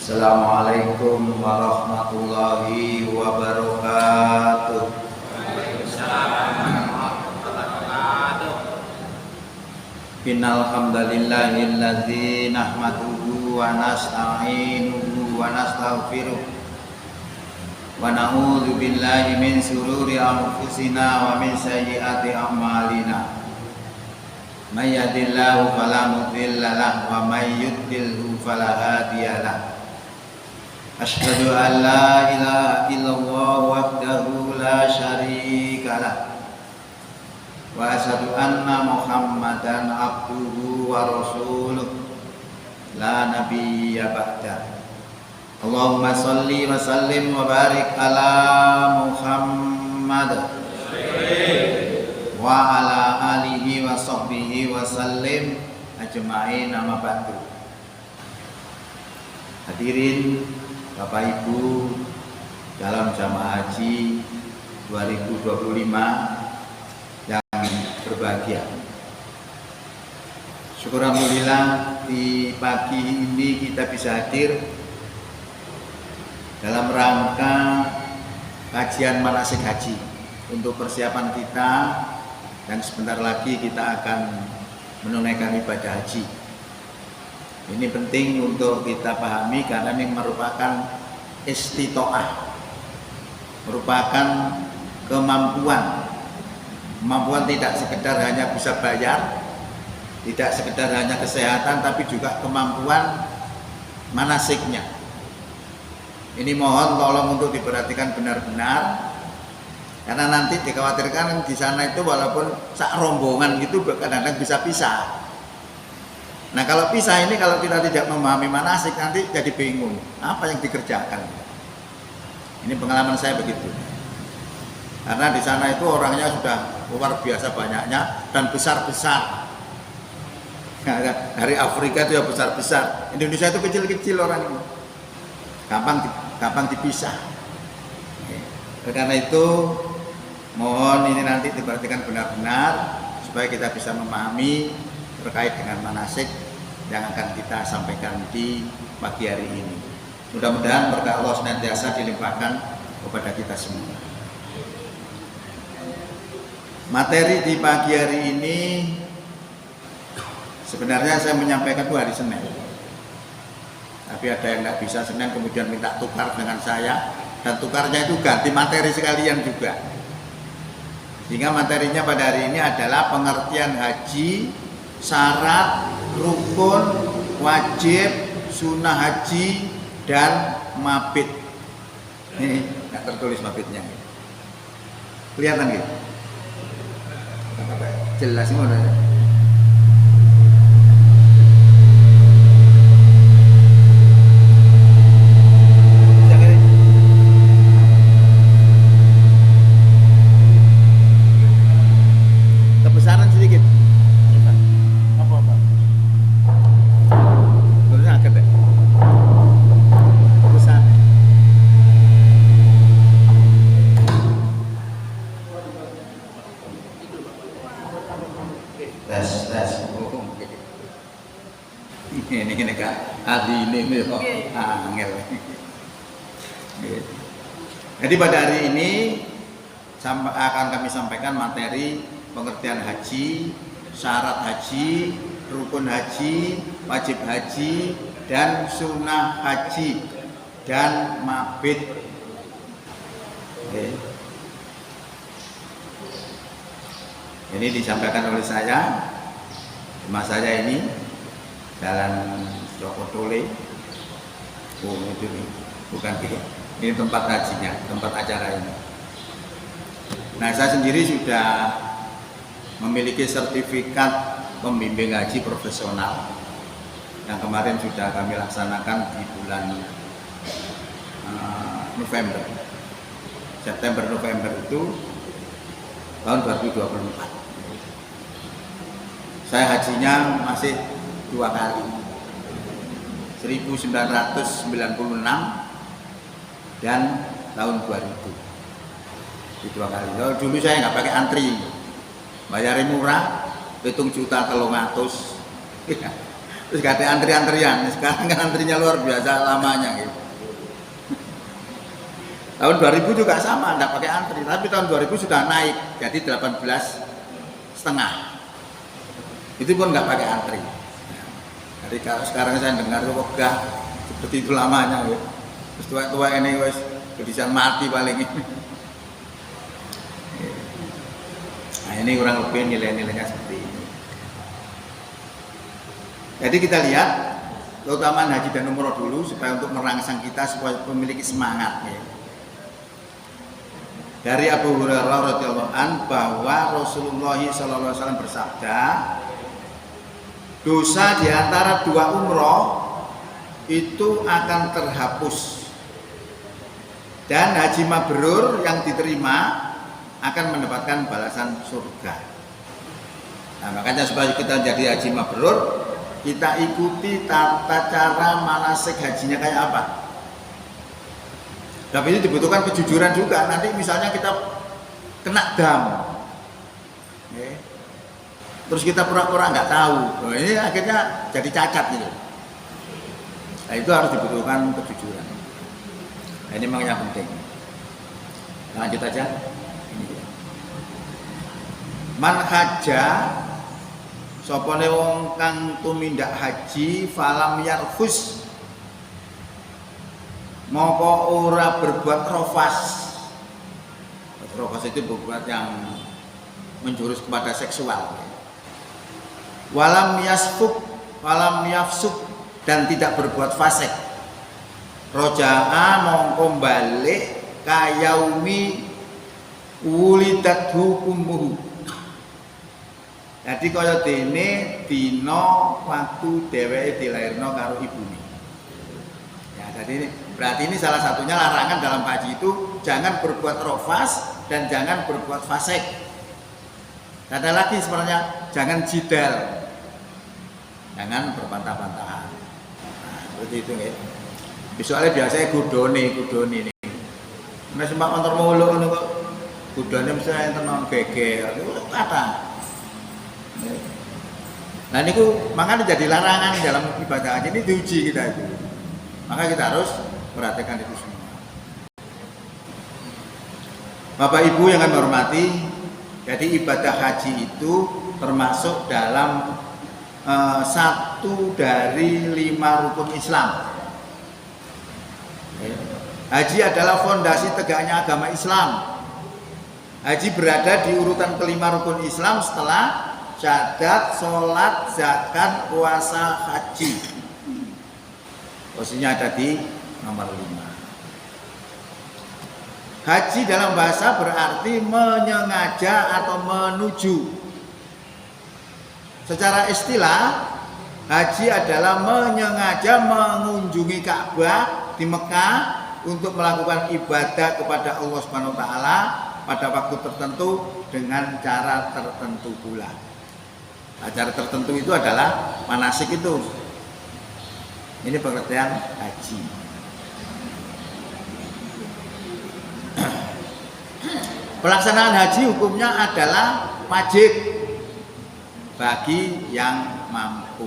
Assalamualaikum warahmatullahi wabarakatuh. Innal hamdalillahilladzi nahmaduhu wa nasta'inuhu wa nastaghfiruh wa na'udzu billahi min shururi anfusina wa min sayyiati a'malina. May yahdihillahu fala mudilla lahu wa may yudlilhu fala hadiya lahu. Asyhadu an la ilaha illallah wahdahu la syarika lah wa asyhadu anna Muhammadan abduhu wa rasuluh la nabiyya ba'da. Allahumma shalli wa sallim wa barik ala Muhammad wa ala alihi wa sahbihi wa sallim ajma'in, amma ba'du. Hadirin Bapak Ibu dalam jamaah haji 2025 yang berbahagia. Syukur alhamdulillah di pagi ini kita bisa hadir dalam rangka kajian manasik haji untuk persiapan kita, dan sebentar lagi kita akan menunaikan ibadah haji. Ini penting untuk kita pahami karena ini merupakan istitoah, merupakan kemampuan tidak sekedar hanya bisa bayar, tidak sekedar hanya kesehatan, tapi juga kemampuan manasiknya. Ini mohon tolong untuk diperhatikan benar-benar, karena nanti dikhawatirkan di sana itu walaupun sak rombongan gitu kadang-kadang bisa pisah. Nah kalau pisah ini, kalau kita tidak memahami manasik, nanti jadi bingung apa yang dikerjakan. Ini pengalaman saya begitu. Karena di sana itu orangnya sudah luar biasa banyaknya dan besar-besar. Dari Afrika itu ya besar-besar. Indonesia itu kecil-kecil orang ini. Gampang dipisah. Karena itu mohon ini nanti diperhatikan benar-benar supaya kita bisa memahami terkait dengan manasik yang akan kita sampaikan di pagi hari ini. Mudah-mudahan berkah Allah senantiasa dilimpahkan kepada kita semua. Materi di pagi hari ini sebenarnya saya menyampaikan itu hari Senin, tapi ada yang nggak bisa Senin kemudian minta tukar dengan saya, dan tukarnya itu ganti materi sekalian juga. Sehingga materinya pada hari ini adalah pengertian haji, syarat, rukun, wajib, sunnah haji, dan mabit. Ini nggak tertulis mabitnya. Kelihatan gitu? Jelas semua. Kebesaran sedikit. Apa-apa? Terusnya agak deh. Kebesaran. Tes. Oh, ini Kak. Adi ini kok angel. Jadi pada hari ini akan kami sampaikan materi pengertian haji, syarat haji, rukun haji, wajib haji, dan sunnah haji, dan mabit. Ini disampaikan oleh saya, rumah saya ini Jalan Jokotole. Oh itu nih, bukan ini tempat hajinya, tempat acara ini. Nah saya sendiri sudah memiliki sertifikat pembimbing haji profesional yang kemarin sudah kami laksanakan di bulan November, September November itu tahun 2024. Saya hajinya masih 2 kali, 1996 dan tahun 2000. Di 2 kali. Dulu saya nggak pakai antri, bayarin murah, 7.300.000. Terus gak ada antri-antrian. Sekarang kan antrinya luar biasa lamanya gitu. Tahun 2000 juga sama, enggak pakai antri, tapi tahun 2000 sudah naik jadi 18,5. Itu pun nggak pakai antri. Jadi kalau sekarang saya dengar wegah seperti itu lamanya ya. Terus tua-tua ini wes bisa mati paling ini. Nah ini kurang lebih nilai-nilainya seperti ini. Jadi kita lihat keutamaan haji dan umroh dulu supaya untuk merangsang kita supaya memiliki semangat ya. Dari Abu Hurairah radhiyallahu an bahwa Rasulullah SAW bersabda, dosa di antara dua umroh itu akan terhapus dan haji mabrur yang diterima akan mendapatkan balasan surga. Nah, makanya supaya kita jadi haji mabrur, kita ikuti tata cara manasik hajinya kayak apa. Tapi ini dibutuhkan kejujuran juga. Nanti misalnya kita kena dam, terus kita pura-pura nggak tahu, ini akhirnya jadi cacat gitu. Nah itu harus dibutuhkan kejujuran. Nah, ini makanya penting. Lanjut aja. Man haja sopone wong kang tumindak haji falam yarfus moko ora berbuat rofas. Rofas itu berbuat yang menjurus kepada seksual. Walam yasfuk, walam yafsuk, dan tidak berbuat fasik. Roja'a mongko balik kayaumi wulidat hukummuhu. Jadi kaya dene dina waktu dheweke dilairno karo ibune. Ya, jadi ini berarti ini salah satunya larangan dalam haji itu jangan berbuat rofas dan jangan berbuat fasik. Ada lagi sebenarnya jangan jidal, jangan berbantah-bantahan. Nah, seperti itu ya. Soalnya biasanya gudone ini. Nah sempat motor mulu ini kok gudone misalnya tenang geger, itu kata. Nah ini makanya jadi larangan dalam ibadah haji ini diuji kita itu. Maka kita harus perhatikan itu semua. Bapak Ibu yang kami hormati, jadi ibadah haji itu termasuk dalam satu dari 5 rukun Islam. Haji adalah fondasi tegaknya agama Islam. Haji berada di urutan kelima rukun Islam setelah syahadat, sholat, zakat, puasa, haji. Posisinya ada di nomor 5. Haji dalam bahasa berarti menyengaja atau menuju. Secara istilah, haji adalah menyengaja mengunjungi Ka'bah di Mekah untuk melakukan ibadah kepada Allah Subhanahu wa taala pada waktu tertentu dengan cara tertentu pula. Acara tertentu itu adalah manasik itu. Ini pengertian haji. Pelaksanaan haji hukumnya adalah wajib bagi yang mampu.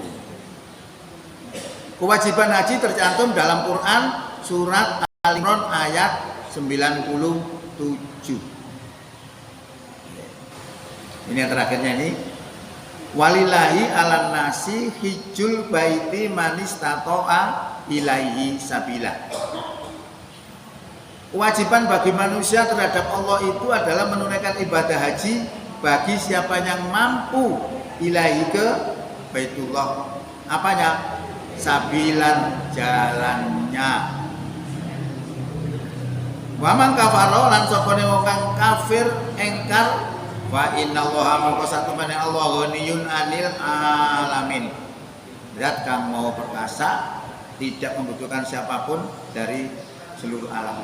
Kewajiban haji tercantum dalam Quran surat Al-Imran ayat 97. Ini yang terakhirnya ini. Walillahi alan nasi hijjul baiti manistato'a ilaihi sabila. Kewajiban bagi manusia terhadap Allah itu adalah menunaikan ibadah haji bagi siapa yang mampu ilahi ke Baitullah. Apanya? Sabilan, jalannya. Wa man kafara lan sapane wong kang kafir engkar wa innallaha maka satemene Allah ghaniyun 'anil alamin. Zat kang mau perkasa, tidak membutuhkan siapapun dari seluruh alam.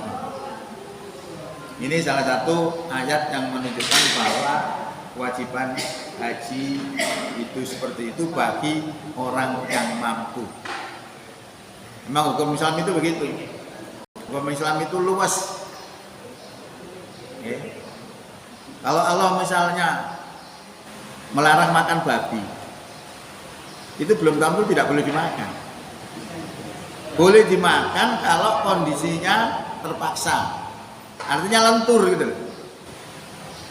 Ini salah satu ayat yang menunjukkan bahwa kewajiban haji itu seperti itu bagi orang yang mampu. Memang hukum Islam itu begitu. Hukum Islam itu luas. Kalau Allah misalnya melarang makan babi, itu belum tentu tidak boleh dimakan. Boleh dimakan kalau kondisinya terpaksa, artinya lentur gitu.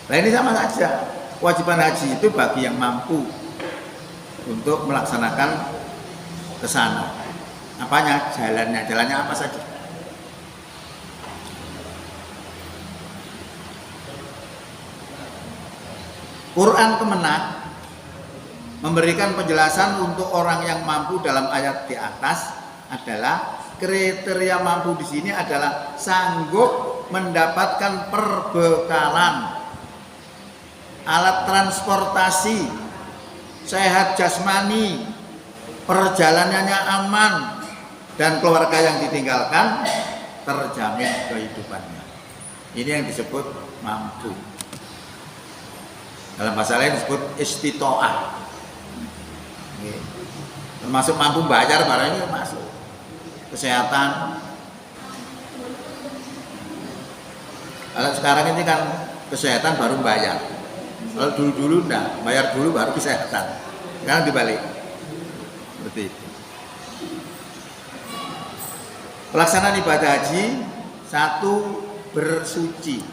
Nah ini sama saja, kewajiban haji itu bagi yang mampu untuk melaksanakan ke sana. Apanya? Jalannya apa saja. Quran Kemenak memberikan penjelasan untuk orang yang mampu dalam ayat di atas adalah kriteria mampu di sini adalah sanggup mendapatkan perbekalan, alat transportasi, sehat jasmani, perjalanannya aman, dan keluarga yang ditinggalkan terjamin kehidupannya. Ini yang disebut mampu. Dalam bahasa lain disebut istitoah. Termasuk mampu bayar barang ini masuk. Kesehatan. Kalau sekarang ini kan kesehatan baru bayar. Kalau dulu enggak, bayar dulu baru kesehatan. Sekarang dibalik. Seperti itu. Pelaksanaan ibadah haji, 1, bersuci,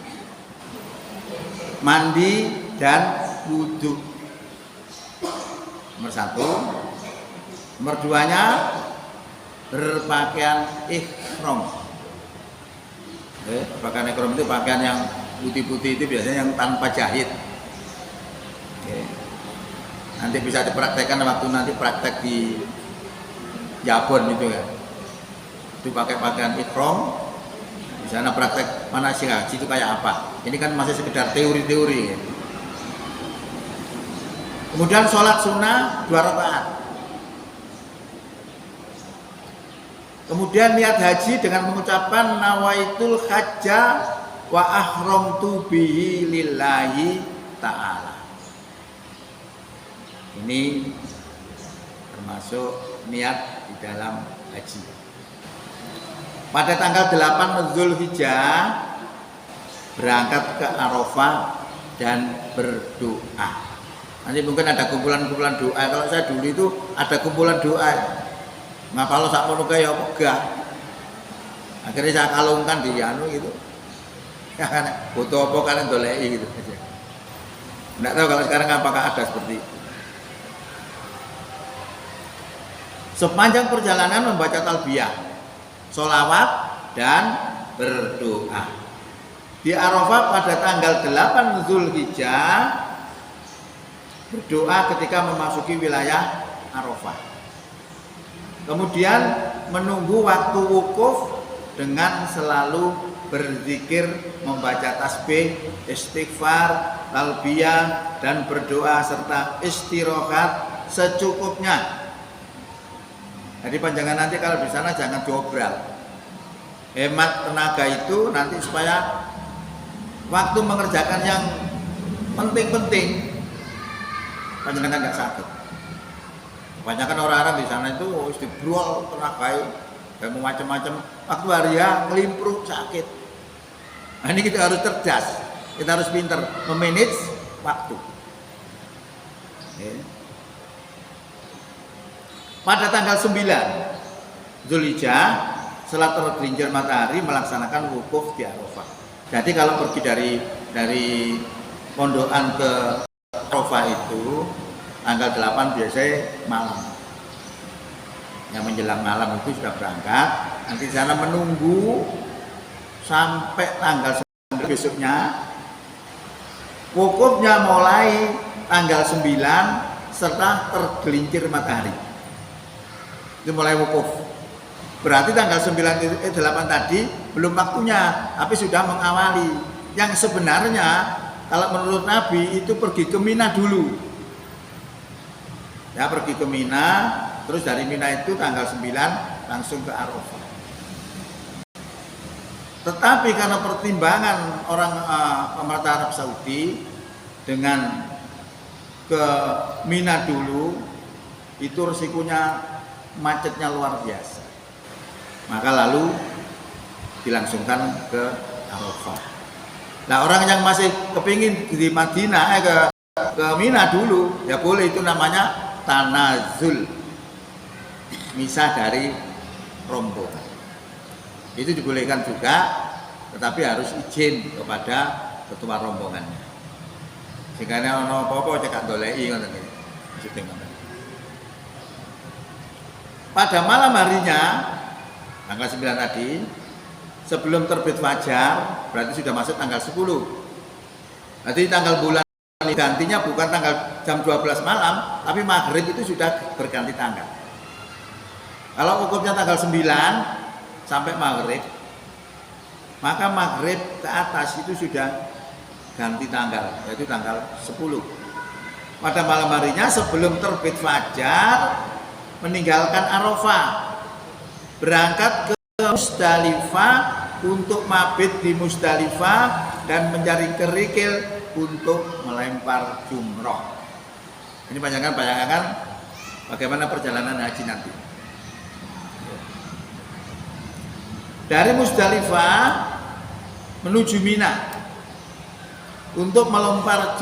mandi dan wudhu. Nomor 1. Nomor 2-nya berpakaian ihram. Pakaian ihram itu pakaian yang putih-putih itu biasanya yang tanpa jahit. Nanti bisa dipraktekkan waktu nanti praktek di Jabon itu ya. Itu pakai pakaian ihram. Di sana praktek manasik haji itu kayak apa? Ini kan masih sekedar teori-teori. Ya. Kemudian sholat sunnah 2 rakaat. Kemudian niat haji dengan mengucapkan nawaitul hajja wa ahramtu bihi lillahi ta'ala. Ini termasuk niat di dalam haji. Pada tanggal 8 Zulhijjah berangkat ke Arafah dan berdoa. Nanti mungkin ada kumpulan-kumpulan doa. Kalau saya dulu itu ada kumpulan doa. Ngapa lo sak mono kaya megah. Akhirnya saya kalungkan di anu gitu. Ya kan foto apa kalian doleki gitu aja. Enggak tahu kalau sekarang apakah ada seperti itu. Sepanjang perjalanan membaca talbiyah, sholawat dan berdoa. Di Arafah pada tanggal 8 Zulhijjah berdoa ketika memasuki wilayah Arafah. Kemudian menunggu waktu wukuf dengan selalu berzikir, membaca tasbih, istighfar, talbiyah dan berdoa serta istirahat secukupnya. Jadi panjangan nanti kalau di sana jangan diobral. Hemat tenaga itu nanti supaya waktu mengerjakan yang penting-penting panjenengan nggak sakit. Kebanyakan orang-orang di sana itu istibrol tenaga dan macam-macam. Waktu hari ya ngelimpruk sakit. Nah, ini kita harus cerdas, kita harus pintar memanage waktu. Pada tanggal 9 Zulhijjah setelah tergelincir matahari melaksanakan wukuf di Arafah. Jadi kalau pergi dari pondokan ke Arafah itu tanggal 8 biasanya malam. Yang menjelang malam itu sudah berangkat. Nanti di sana menunggu sampai tanggal 9 besoknya. Wukufnya mulai tanggal 9 setelah tergelincir matahari. Itu mulai wukuf. Berarti tanggal 8 tadi belum waktunya, tapi sudah mengawali. Yang sebenarnya kalau menurut Nabi itu pergi ke Mina dulu. Ya, pergi ke Mina, terus dari Mina itu tanggal 9 langsung ke Arafah. Tetapi karena pertimbangan orang pemerintah Arab Saudi dengan ke Mina dulu, itu resikonya macetnya luar biasa. Maka lalu dilangsungkan ke Arafah. Nah, orang yang masih kepingin di Madinah ke Mina dulu, ya boleh, itu namanya tanazul. misah dari rombongan. Itu dibolehkan juga, tetapi harus izin kepada ketua rombongannya. Jika ana apa-apa cekak doleki ngoten iki. Maksudnya ngoten. Pada malam harinya tanggal 9 tadi, sebelum terbit fajar, berarti sudah masuk tanggal 10. Berarti tanggal bulan gantinya bukan tanggal jam 12 malam, tapi maghrib itu sudah berganti tanggal. Kalau hukumnya tanggal 9 sampai maghrib, maka maghrib ke atas itu sudah ganti tanggal, yaitu tanggal 10. Pada malam harinya sebelum terbit fajar, meninggalkan Arafah, berangkat ke Musdalifah untuk mabit di Musdalifah dan mencari kerikil untuk melempar jumroh. Ini bayangkan bagaimana perjalanan haji nanti. Dari Musdalifah menuju Mina untuk melontar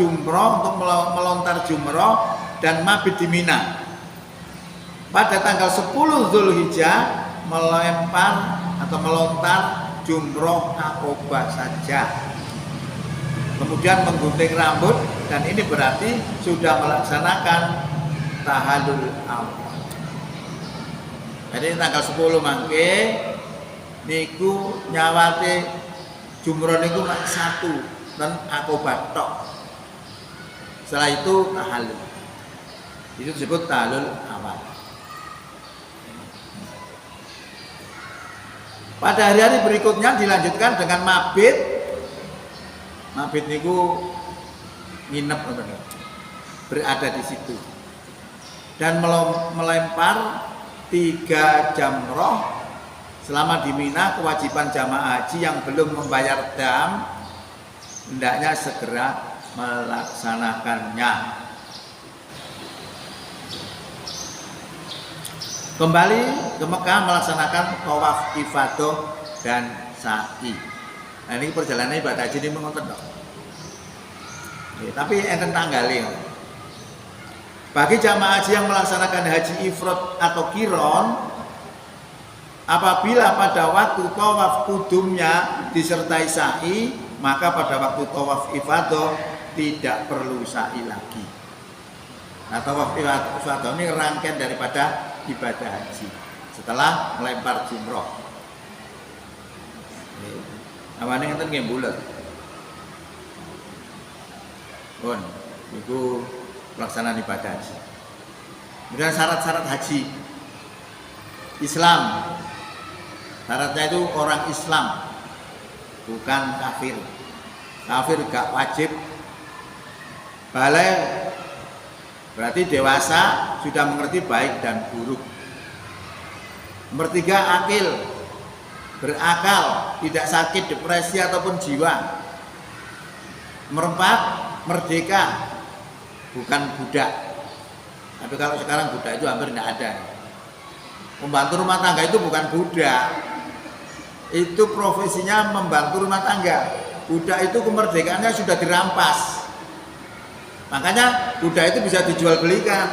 jumroh dan mabit di Mina. Pada tanggal 10 Zulhijjah melempar atau melontar jumroh Aqobah saja. Kemudian menggunting rambut, dan ini berarti sudah melaksanakan tahallul awal. Jadi tanggal 10 mangke niku nyawate jumroh niku mak 1 dan Aqobah tok. Setelah itu tahallul. Itu disebut tahallul awal. Pada hari-hari berikutnya dilanjutkan dengan mabit. Mabit niku nginep berada di situ dan melempar 3 jamroh selama di Mina. Kewajiban jamaah haji yang belum membayar dam hendaknya segera melaksanakannya. Kembali ke Mekah melaksanakan tawaf ifadah dan sa'i. Nah, ini perjalanan ibadah haji ini mengonten dok. Tapi enten tanggalnya. Bagi jamaah haji yang melaksanakan haji ifrad atau kiron, apabila pada waktu tawaf kudumnya disertai sa'i, maka pada waktu tawaf ifadah tidak perlu sa'i lagi. Nah, tawaf ifadah ini rangkaian daripada ibadah haji setelah melempar jumroh. Namanya ngeten nggih bulet. Pun niku pelaksanaan ibadah haji. Kemudian syarat-syarat haji Islam. Syaratnya itu orang Islam, bukan kafir. Kafir gak wajib. Balik berarti dewasa, sudah mengerti baik dan buruk. Nomor 3, akil, berakal, tidak sakit, depresi ataupun jiwa. Nomor 4, merdeka, bukan budak. Tapi kalau sekarang budak itu hampir tidak ada. Membantu rumah tangga itu bukan budak, itu profesinya membantu rumah tangga. Budak itu kemerdekaannya sudah dirampas. Makanya budak itu bisa dijual belikan,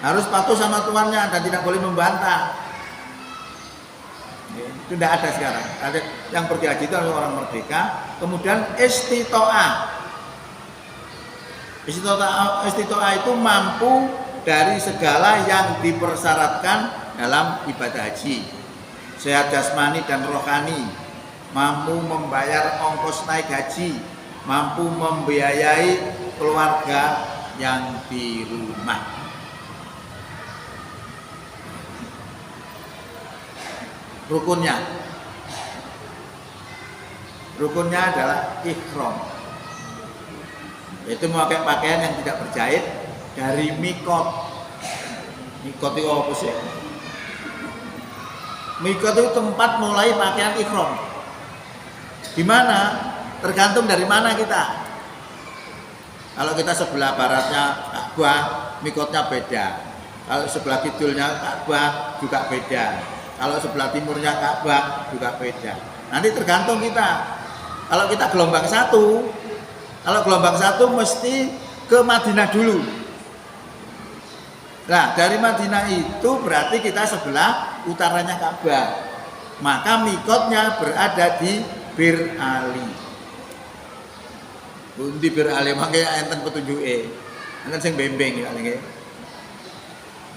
harus patuh sama tuannya dan tidak boleh membantah. Itu tidak ada sekarang. Ada yang pergi haji itu adalah orang merdeka. Kemudian istito'ah. Istito'ah itu mampu dari segala yang dipersyaratkan dalam ibadah haji. Sehat jasmani dan rohani, mampu membayar ongkos naik haji, mampu membiayai keluarga yang di rumah. Rukunnya adalah ihram, yaitu memakai pakaian yang tidak berjahit dari mikot. Mikot itu apa sih? Mikot itu tempat mulai pakaian ihram. Di mana? Tergantung dari mana kita. Kalau kita sebelah baratnya Ka'bah, mikotnya beda. Kalau sebelah kidulnya Ka'bah juga beda. Kalau sebelah timurnya Ka'bah juga beda. Nanti tergantung kita. Kalau kita gelombang 1, kalau gelombang 1 mesti ke Madinah dulu. Nah, dari Madinah itu berarti kita sebelah utaranya Ka'bah. Maka mikotnya berada di Bir Ali. Di Bir Ali makanya enten petunjuke. Enten sing bembeng ya nggih.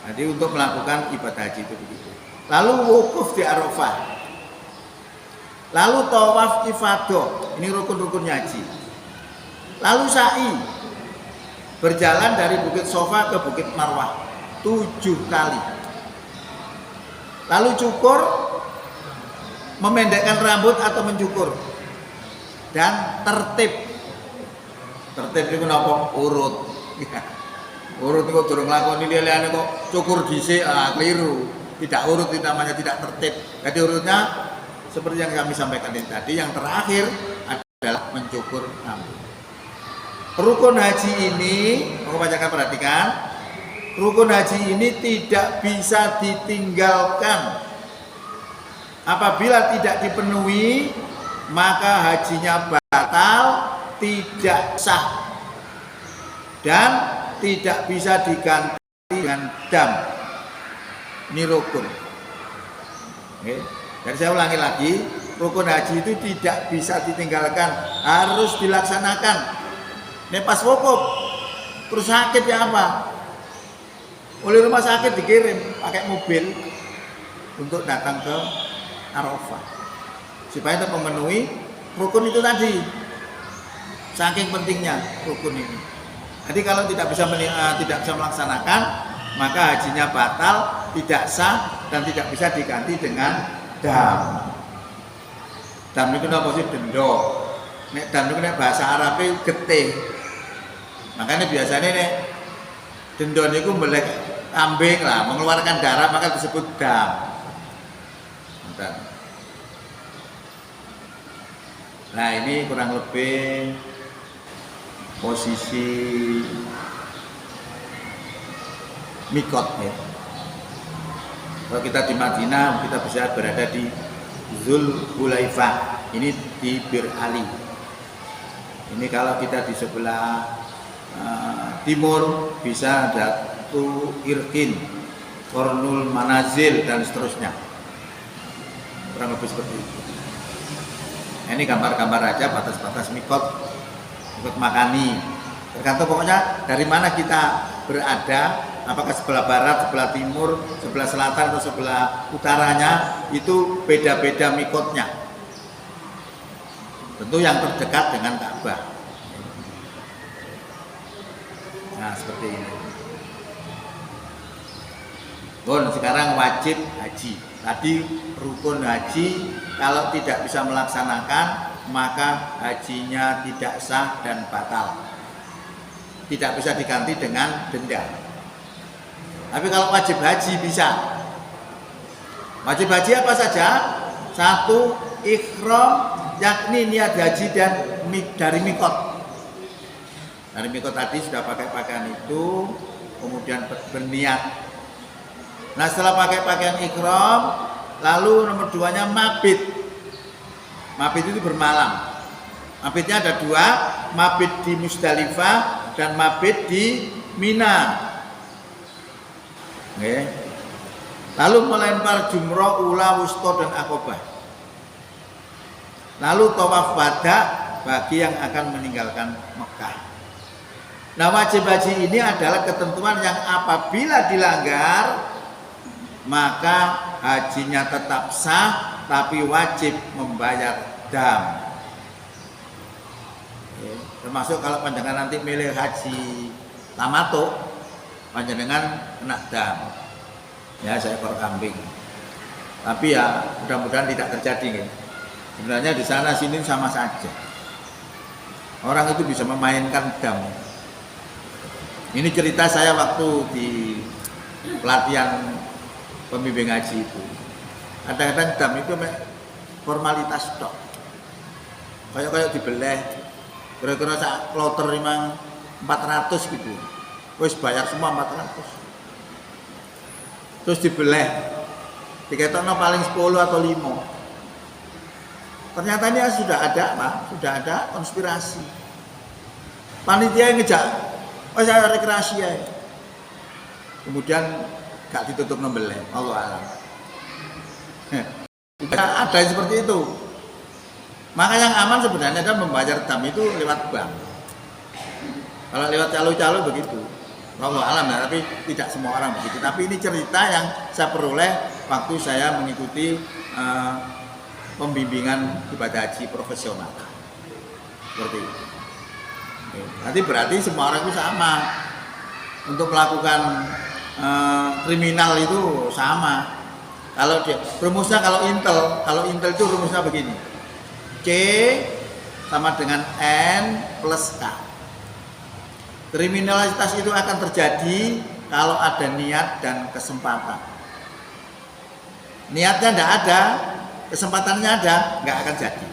Jadi untuk melakukan ibadah haji itu begitu. Lalu wukuf di Arafah. Lalu tawaf ifadah, ini rukun-rukunnya haji. Lalu sa'i, berjalan dari Bukit Sofa ke Bukit Marwah 7 kali. Lalu cukur, memendekkan rambut atau mencukur. Dan tertib. Tertib itu napa? Urut. Urut kok durung nglakoni liyane kok cukur dhisik, keliru. Tidak urut itu namanya tidak tertib. Jadi urutnya seperti yang kami sampaikan tadi, yang terakhir adalah mencukur rambut. Rukun haji ini, mau bacakan perhatikan, rukun haji ini tidak bisa ditinggalkan. Apabila tidak dipenuhi, maka hajinya batal, tidak sah, dan tidak bisa diganti dengan dam. Ini rukun. Oke. Dan saya ulangi lagi, rukun haji itu tidak bisa ditinggalkan, harus dilaksanakan. Ini pas wukuf, terus sakit ya apa? Oleh rumah sakit dikirim pakai mobil untuk datang ke Arafah, supaya itu memenuhi rukun itu tadi. Saking pentingnya rukun ini. Jadi kalau tidak bisa melaksanakan, maka hajinya batal, tidak sah, dan tidak bisa diganti dengan dam. Dam itu apa sih? Dendo. Nek dam itu nek bahasa Arabnya getih. Makanya biasanya nek dendo itu melek kambing lah, mengeluarkan darah, maka disebut dam. Nah ini kurang lebih posisi mikot ya. Kalau kita di Madinah, kita bisa berada di Zulhulaifah. Ini di Bir Ali. Ini kalau kita di sebelah timur bisa Datu Irkin, Kornul Manazil, dan seterusnya. Kurang lebih seperti itu. Ini gambar-gambar aja batas-batas mikot makani. Tergantung pokoknya dari mana kita berada. Apakah sebelah barat, sebelah timur, sebelah selatan, atau sebelah utaranya, itu beda-beda mikotnya. Tentu yang terdekat dengan Ka'bah. Nah seperti ini. Bon, sekarang wajib haji. Tadi rukun haji, kalau tidak bisa melaksanakan, maka hajinya tidak sah dan batal. Tidak bisa diganti dengan denda. Tapi kalau wajib haji bisa. Wajib haji apa saja? 1. Ikhram, yakni niat haji dan dari mikot. Dari mikot tadi sudah pakai pakaian itu, kemudian berniat. Nah setelah pakai pakaian ikhram, lalu nomor 2-nya mabit. Mabit itu bermalam. Mabitnya ada 2, mabit di Musdalifah dan mabit di Mina. Okay. Lalu melempar jumroh, ula, wusto, dan akobah. Lalu tawaf wada bagi yang akan meninggalkan Mekah. Nah wajib haji ini adalah ketentuan yang apabila dilanggar, maka hajinya tetap sah, tapi wajib membayar dam. Okay. Termasuk kalau panjangan nanti milih haji tamato, panjenengan kena dam ya, seekor kambing. Tapi ya mudah-mudahan tidak terjadi nih. Sebenarnya di sana sini sama saja, orang itu bisa memainkan dam. Ini cerita saya waktu di pelatihan pembimbing haji itu. Kadang-kadang dam itu formalitas tok, kayak dibelah kira-kira sak kloter memang 400 gitu. Wis bayar semua 400. Terus dibelah. Diketokno paling 10 atau 5. Ternyata ini sudah ada, Pak, sudah ada konspirasi. Panitia yang ngejak, oh saya rekreasi ya. kemudian gak ditutup nembelnya, Allah alam. Ada yang seperti itu. Maka yang aman sebenarnya kan membayar dam itu lewat bank. Kalau lewat calo-calo begitu, Allah alam ya, tapi tidak semua orang begitu. Tapi ini cerita yang saya peroleh waktu saya mengikuti pembimbingan ibadah haji profesional. Seperti itu. Nanti berarti semua orang itu sama. Untuk melakukan kriminal itu sama. Kalau dia rumusnya kalau Intel itu rumusnya begini. C sama dengan N plus K. Kriminalitas itu akan terjadi kalau ada niat dan kesempatan. Niatnya tidak ada, kesempatannya ada, nggak akan jadi.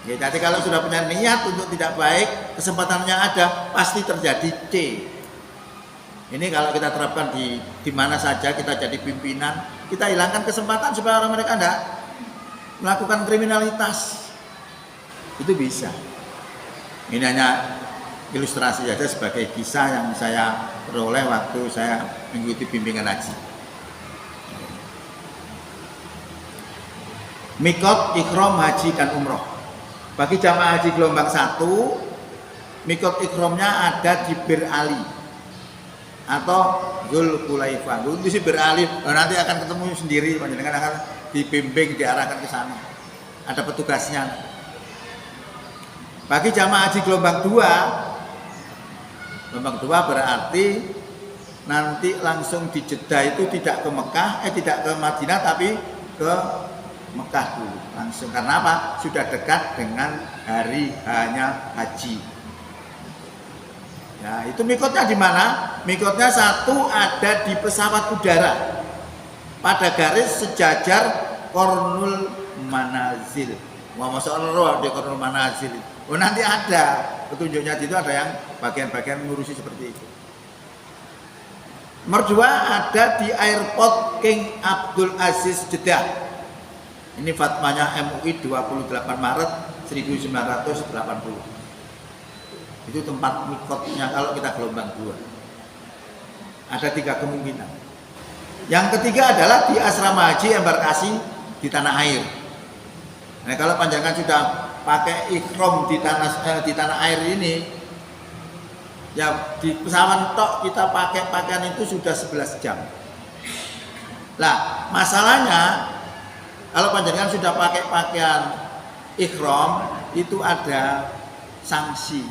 Ya, jadi kalau sudah punya niat untuk tidak baik, kesempatannya ada, pasti terjadi C. Ini kalau kita terapkan di mana saja kita jadi pimpinan, kita hilangkan kesempatan supaya orang mereka tidak melakukan kriminalitas. Itu bisa. Ini hanya ilustrasi saja sebagai kisah yang saya peroleh waktu saya mengikuti bimbingan haji. Mikot, ikhram, haji, dan umroh. Bagi jamaah haji gelombang 1, mikot ikhramnya ada di Bir Ali atau Dzul Hulaifah. Itu sih Bir Ali, nanti akan ketemu sendiri, panjenengan akan dibimbing, diarahkan ke sana. Ada petugasnya. Bagi jamaah haji gelombang 2 berarti nanti langsung di Jeddah itu tidak ke Mekah, tidak ke Madinah, tapi ke Mekah dulu langsung. Karena apa? Sudah dekat dengan hari hanya haji. Ya, itu mikotnya di mana? Mikotnya satu ada di pesawat udara pada garis sejajar Qornul Manazil. Wah, masa Allah di Qornul Manazil. Oh, nanti ada petunjuknya di situ, ada yang bagian-bagian ngurusi seperti itu. Nomor 2 ada di airport King Abdul Aziz Jeddah. Ini fatwanya MUI 28 Maret 1980. Itu tempat mikotnya kalau kita gelombang 2. Ada 3 kemungkinan. Yang ketiga adalah di asrama haji embarkasi di tanah air. Nah, kalau panjangan sudah pakai ikhram di tanah air ini, ya di pesawat tok kita pakai pakaian itu sudah 11 jam. Lah, masalahnya kalau panjenengan sudah pakai pakaian ikhram itu ada sanksi.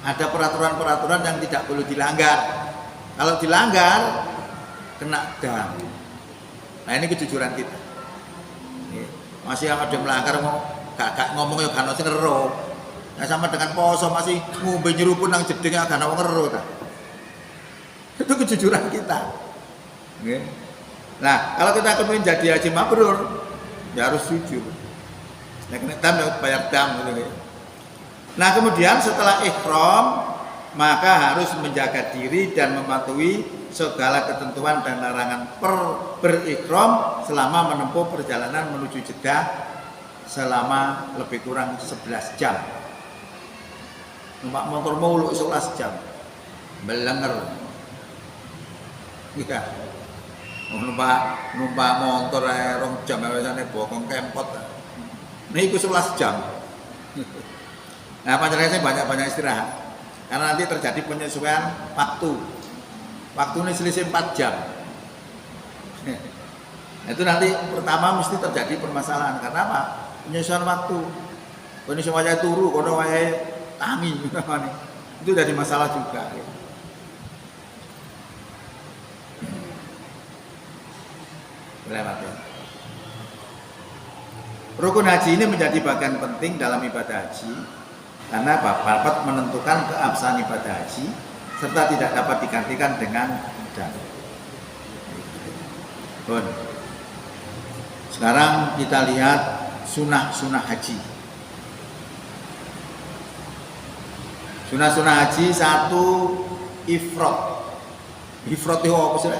Ada peraturan-peraturan yang tidak boleh dilanggar. Kalau dilanggar kena dam. Nah, ini kejujuran kita. Masih ada melanggar gak ngomong ya kan sing ero. Nah, sama dengan poso masih ngombe nyeruput nang jeding gak ana wong ero ta. Itu kejujuran kita. Nggih. Nah, kalau kita kepengin jadi haji mabrur, ya harus jujur. Nek nek dam ya bayar dam gitu. Nah, kemudian setelah ikhram maka harus menjaga diri dan mematuhi segala ketentuan dan larangan berikhram selama menempuh perjalanan menuju Jeddah selama lebih kurang 11 jam. Numpak motor mulu 11 jam. Belenger. Iya. Numpak motor ae 2 jam wesane bokong kempot. Niku 11 jam. Nah, panjenengan banyak-banyak istirahat. Karena nanti terjadi penyesuaian waktu. Waktu ini selisih 4 jam. Itu nanti pertama mesti terjadi permasalahan. Karena apa? Penyesuaian waktu. Ini semuanya turu, kono wae tangi. Itu jadi masalah juga. Lewat ya. Rukun haji ini menjadi bagian penting dalam ibadah haji karena dapat menentukan keabsahan ibadah haji serta tidak dapat digantikan dengan dan. Sekarang kita lihat sunah-sunah haji. Sunah-sunah haji 1 ifrad. Ifrad itu apa sih?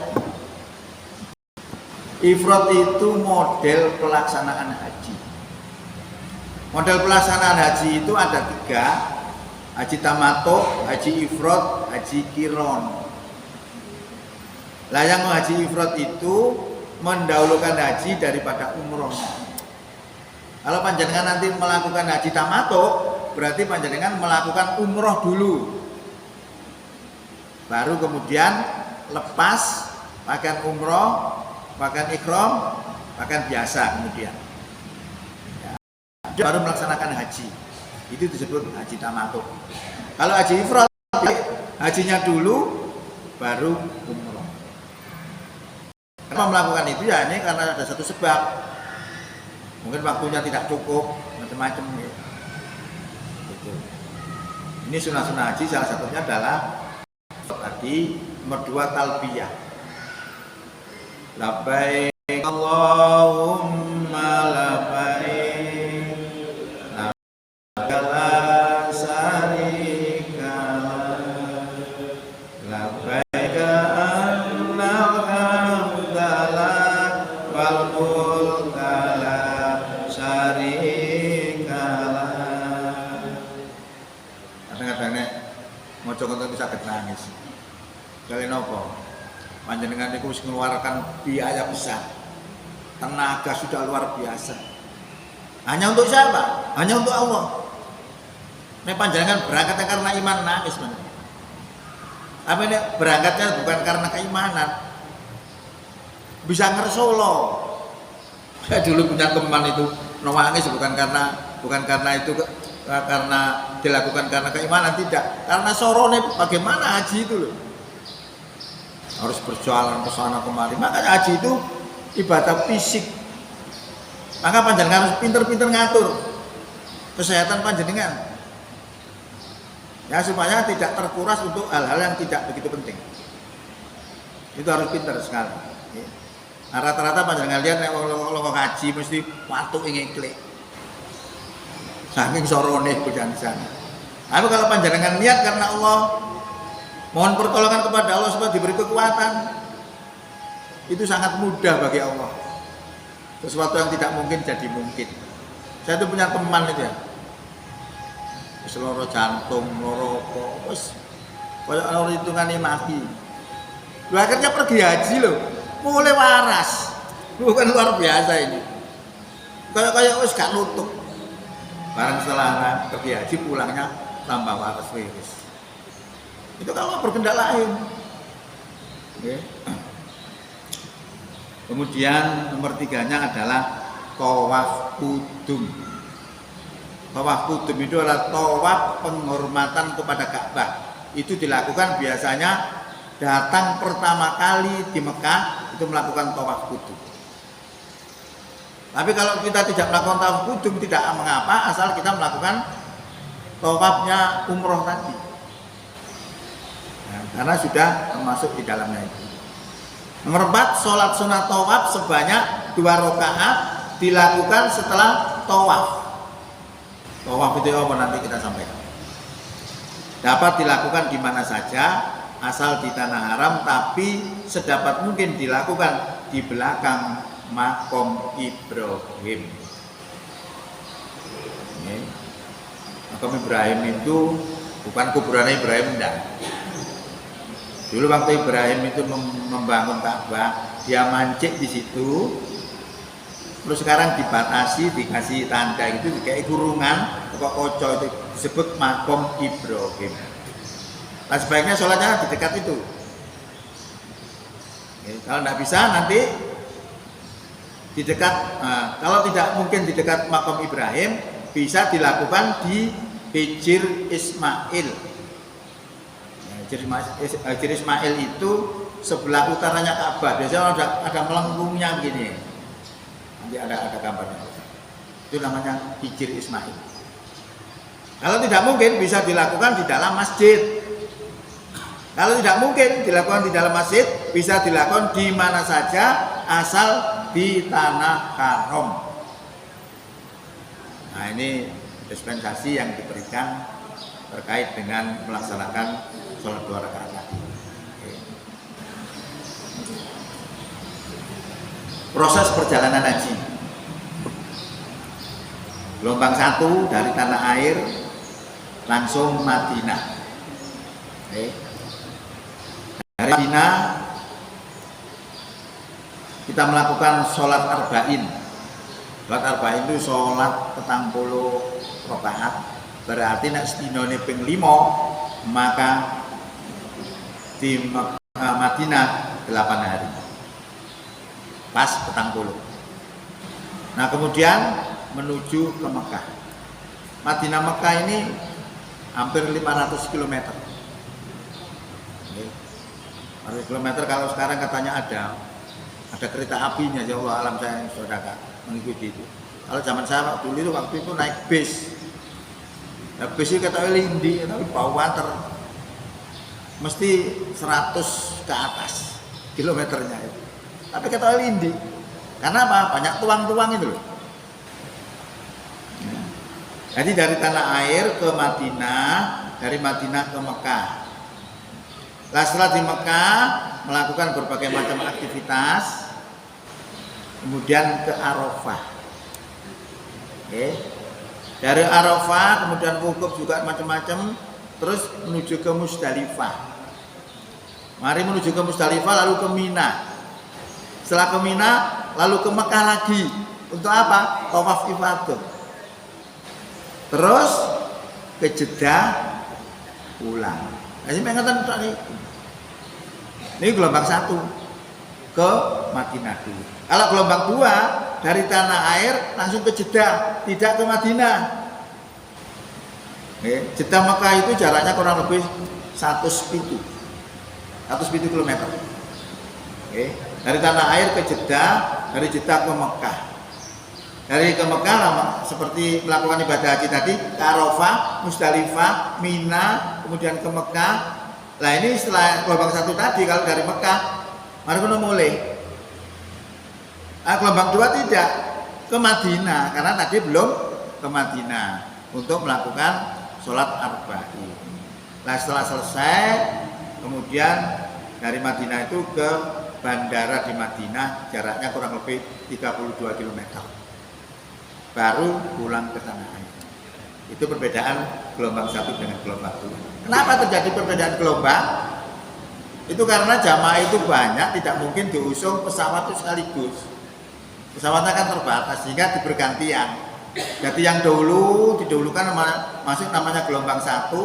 Ifrad itu model pelaksanaan haji. Model pelaksanaan haji itu ada 3. Haji tamattu, haji ifrad, haji qiron. Lah yang haji ifrad itu mendahulukan haji daripada umroh. Kalau panjenengan nanti melakukan haji tamato, berarti panjenengan melakukan umroh dulu, baru kemudian lepas pakaian umroh, pakaian ikhram, pakaian biasa kemudian ya, baru melaksanakan haji. Itu disebut haji tamato. Kalau haji ifrad, hajinya dulu baru umroh. Kenapa melakukan itu? Ya ini karena ada satu sebab. Mungkin waktunya tidak cukup, macam-macam ya. Gitu. Ini sunnah-sunnah haji salah satunya adalah tadi nomor 2 talbiyah. Labbaik Allahumma labbaik, labbaik la syarika lak, labbaik annal hamda lak wal mulka la syarika lak. Kadang-kadang nek maca ngoten bisa nangis. Kalian nopo? Panjenengan niku wis mengeluarkan biaya besar. Tenaga sudah luar biasa. Hanya untuk siapa? Hanya untuk Allah. Nek panjenengan berangkatnya karena iman nangis bener. Apa ini berangkatnya bukan karena keimanan. Bisa ngersolo. Saya dulu punya teman itu nangis bukan karena itu karena dilakukan karena keimanan, tidak. Karena sorone bagaimana haji itu loh. Harus berjalan ke sana kemari. Makanya haji itu ibadah fisik. Maka panjenengan harus pinter-pinter ngatur kesehatan panjenengan. Ya supaya tidak terkuras untuk hal-hal yang tidak begitu penting. Itu harus pinter sekali. Nah, rata-rata panjenengan lihat nek wong haji mesti watu ngeklik. Saking sorone bujang di sana. Tapi kalau panjenengan niat karena Allah, mohon pertolongan kepada Allah supaya diberi kekuatan, itu sangat mudah bagi Allah. Sesuatu yang tidak mungkin jadi mungkin. Saya itu punya teman itu ya, loro jantung, loro apa, wis koyo ana hitungane mati. Lu akhirnya pergi haji loh, mulai waras. Bukan luar biasa ini. Kayak wis gak nutup. Barang setelah pergi haji pulangnya tambah waras wis. Itu kalau berkendak lain. Okay. Kemudian nomor 3-nya adalah tawaf kudum. Tawaf kudum itu adalah tawaf penghormatan kepada Ka'bah. Itu dilakukan biasanya datang pertama kali di Mekah itu melakukan tawaf kudum. Tapi kalau kita tidak melakukan tawaf kudum tidak mengapa, asal kita melakukan tawafnya umroh tadi. Nah, karena sudah termasuk di dalamnya itu. Nomor 4, sholat sunat tawaf sebanyak 2 rakaat dilakukan setelah tawaf. Tawaf itu apa nanti kita sampaikan. Dapat dilakukan di mana saja asal di tanah haram, tapi sedapat mungkin dilakukan di belakang Maqam Ibrahim. Ini. Maqam Ibrahim itu bukan kuburan Ibrahim, enggak. Dulu waktu Ibrahim itu membangun Ka'bah, dia mancik di situ. Terus sekarang dibatasi, dikasih tanda itu, kayak kurungan, pokok koco itu disebut Maqam Ibrahim. Nah sebaiknya sholatnya di dekat itu. Oke, kalau tidak bisa nanti di dekat, kalau tidak mungkin di dekat Maqam Ibrahim, bisa dilakukan di Hijr Ismail. Hijr Ismail itu sebelah utaranya Ka'bah. Biasanya ada melengkungnya begini. Nanti ada gambarnya. Itu namanya Hijr Ismail. Kalau tidak mungkin bisa dilakukan di dalam masjid. Kalau tidak mungkin dilakukan di dalam masjid, bisa dilakukan di mana saja asal di tanah haram. Nah ini dispensasi yang diberikan terkait dengan melaksanakan sholat 2 rakaat tadi. Proses perjalanan haji. Gelombang 1 dari tanah air langsung Madinah. Dari Madinah kita melakukan sholat arba'in. Sholat arba'in itu sholat 40 rakaat. Berarti nek sedinane ping 5, maka di Madinah 8 hari. Pas 40. Nah, kemudian menuju ke Mekah. Madinah Mekah ini hampir 500 km. 500 km kalau sekarang katanya ada kereta apinya, ya Allah alam, saya saudara mengikuti itu. Kalau zaman saya waktu itu naik bis. Nah, bis itu kata lindi, tapi bau water. Mesti 100 ke atas kilometernya itu. Tapi kata lindi. Karena apa? Banyak tuang-tuang itu loh. Jadi dari tanah air ke Madinah, dari Madinah ke Mekah. Nah, setelah di Mekah melakukan berbagai macam aktivitas, kemudian ke Arafah. Oke. Dari Arafah kemudian wukuf juga macam-macam, terus menuju ke Musdalifah. Mari menuju ke Musdalifah lalu ke Mina. Setelah ke Mina lalu ke Mekah lagi. Untuk apa? Tawaf ifadah. Terus ke Jeddah pulang. Ini pengen tadi. Ini gelombang 1 ke Madinah dulu. Kalau gelombang 2 dari tanah air langsung ke Jeddah, tidak ke Madinah. Jeddah Mekah itu jaraknya kurang lebih 107 km. Dari tanah air ke Jeddah, dari Jeddah ke Mekah. Dari ke Mekah seperti melakukan ibadah haji tadi, ke Arafah, Musdalifah, Mina, kemudian ke Mekah. Nah ini setelah gelombang 1 tadi, kalau dari Mekah, mari kita mulai. Nah, gelombang 2 tidak, ke Madinah, karena tadi belum ke Madinah untuk melakukan sholat arba'in. Nah setelah selesai, kemudian dari Madinah itu ke bandara di Madinah, jaraknya kurang lebih 32 km. Baru pulang ke tanah air. Itu perbedaan gelombang 1 dengan gelombang 2. Kenapa terjadi perbedaan gelombang? Itu karena jamaah itu banyak, tidak mungkin diusung pesawat itu sekaligus. Pesawatnya kan terbatas, sehingga dibergantian. Jadi yang didahulukan masuk namanya gelombang 1.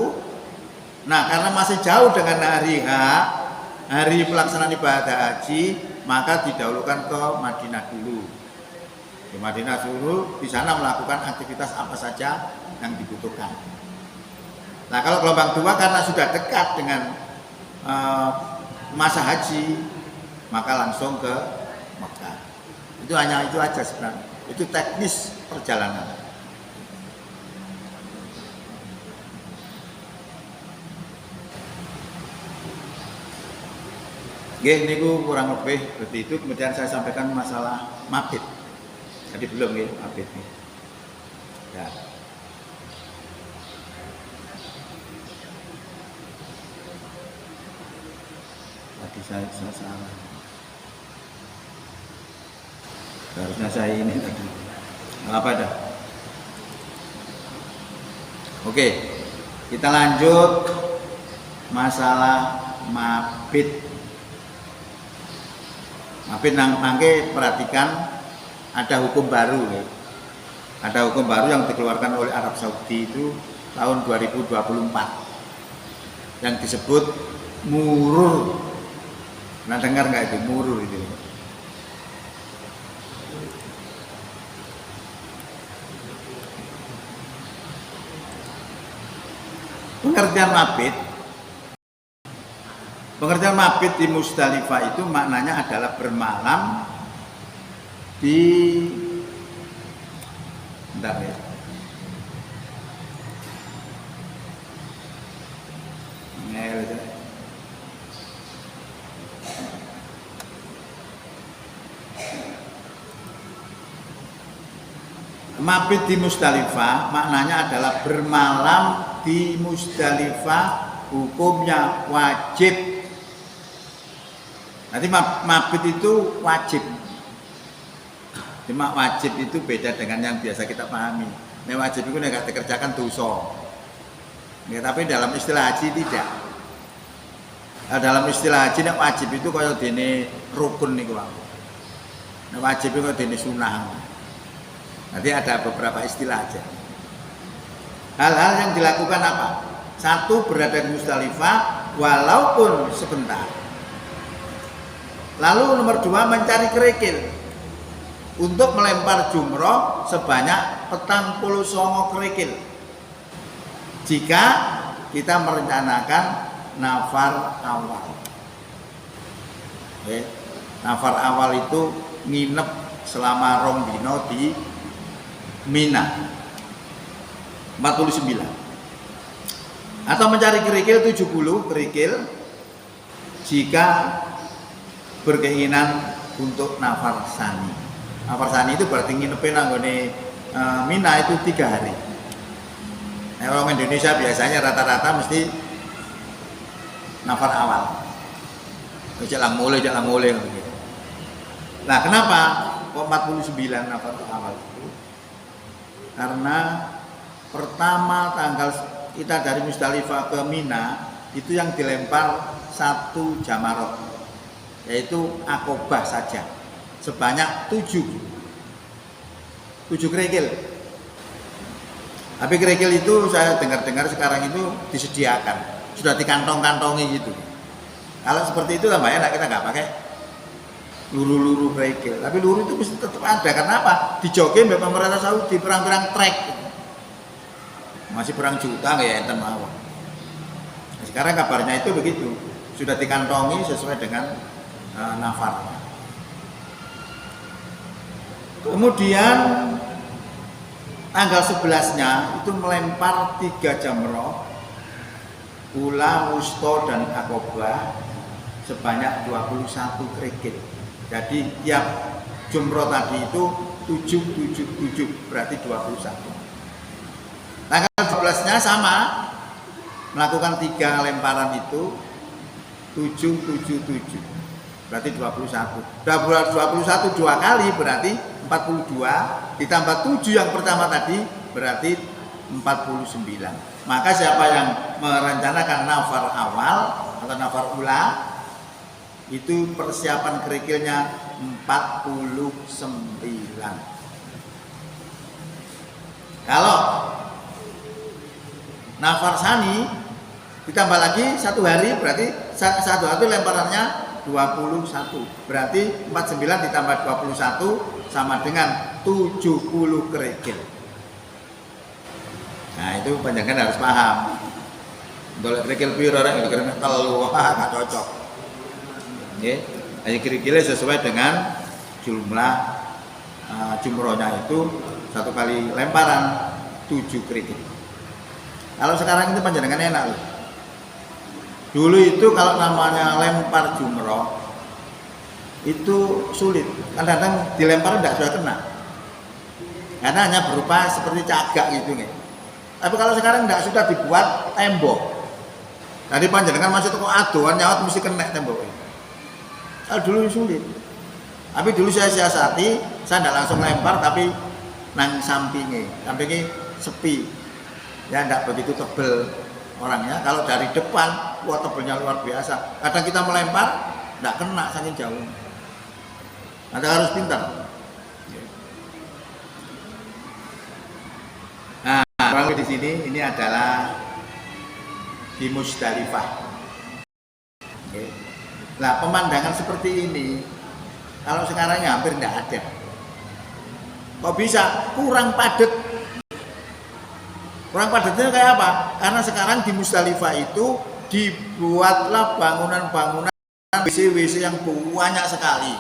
Nah, karena masih jauh dengan hari H, hari pelaksanaan ibadah haji, maka didahulukan ke Madinah dulu. Di Madinah dulu, di sana melakukan aktivitas apa saja yang dibutuhkan. Nah, kalau gelombang 2 karena sudah dekat dengan masa haji, maka langsung ke Mekah. Itu hanya itu aja sebenarnya. Itu teknis perjalanan. Ini kurang lebih seperti itu. Kemudian saya sampaikan masalah mabit. Tadi belum ya mabit nih. Ya. Tadi saya salah. Harusnya saya ini tadi. Apa dah? Oke, kita lanjut masalah mabit. Mabit nangke perhatikan, ada hukum baru ya. Ada hukum baru yang dikeluarkan oleh Arab Saudi itu tahun 2024 yang disebut murur. Nah, dengar nggak itu murur itu? Pengertian mabit di Musdalifah itu maknanya adalah bermalam di mabit di Musdalifah maknanya adalah bermalam di Musdalifah, hukumnya wajib. Nanti mabit itu wajib. Cuma wajib itu beda dengan yang biasa kita pahami. Ini wajib itu nggak dikerjakan dosa. Ya, tapi dalam istilah haji tidak. Nah, dalam istilah haji wajib itu kayak dene rukun nih, Bang. wajib itu dene sunah. Nanti ada beberapa istilah aja. Hal-hal yang dilakukan apa? Satu, berada di Musdalifah walaupun sebentar. Lalu nomor 2, mencari kerikil untuk melempar jumroh sebanyak 49 kerikil. Jika kita merencanakan nafar awal. Oke. Nafar awal itu nginep selama rombino di Mina 49. Atau mencari kerikil 70 kerikil jika berkeinginan untuk nafar sani. Nafar sani itu berarti nginepin nanggone Mina itu 3 hari. Orang Indonesia biasanya rata-rata mesti nafar awal. Jalan mulai gitu. Nah, kenapa kok 49 nafar awal itu? Karena pertama tanggal kita dari Musdalifah ke Mina itu yang dilempar 1 jamarot, yaitu akobah saja sebanyak 7 kerikil. Tapi kerikil itu saya dengar-dengar sekarang itu disediakan, sudah dikantong-kantongi gitu. Kalau seperti itu tambah enak, kita nggak pakai luru-luru kerikil. Tapi luru itu mesti tetap ada. Karena apa? Dijoki mbek pemerintah Saudi perang-perang trek. Masih perang juta nggak ya enten mawon. Nah, sekarang kabarnya itu begitu, sudah dikantongi sesuai dengan nafarnya. Kemudian tanggal 11-nya itu melempar 3 jamroh, ula, wusto, dan akobah sebanyak 21 kerikil. Jadi tiap jumroh tadi itu 7 berarti 21. Tanggal 12-nya sama, melakukan 3 lemparan itu 7 berarti 21. 21 2 kali berarti 42, ditambah 7 yang pertama tadi berarti 49. Maka siapa yang merencanakan nafar awal atau nafar ula itu persiapan kerikilnya 49. Kalau nafar sani ditambah lagi 1 hari berarti 1 hari lemparannya 21. Berarti 49 ditambah 21 sama dengan 70 kerikil. Nah, itu panjangan harus paham. Dolek kerikil piro rek kerikil telu gak cocok. Nggih. Jadi kerikilnya sesuai dengan jumlah jumrohnya itu 1 kali lemparan 7 kerikil. Kalau sekarang itu panjangan enak loh. Dulu itu kalau namanya lempar jumroh itu sulit. Kadang-kadang dilempar tidak sudah kena. Karena hanya berupa seperti cagak gitu nih. Tapi kalau sekarang tidak, sudah dibuat tembok. Tadi panjenengan masih kok adoan nyawat mesti kena temboknya. Kalau dulu sulit. Tapi dulu saya siasati, saya tidak langsung lempar tapi nang sampingnya sepi. Ya tidak begitu tebel orangnya. Kalau dari depan, wah tebelnya luar biasa. Kadang kita melempar tidak kena saking jauh. Anda harus pintar. Nah, kurang di sini ini adalah di Musdalifah. Oke. Nah, pemandangan seperti ini kalau sekarang hampir tidak ada. Kok bisa? Kurang padat. Kurang padatnya kayak apa? Karena sekarang di Musdalifah itu dibuatlah bangunan-bangunan WC-WC yang banyak sekali.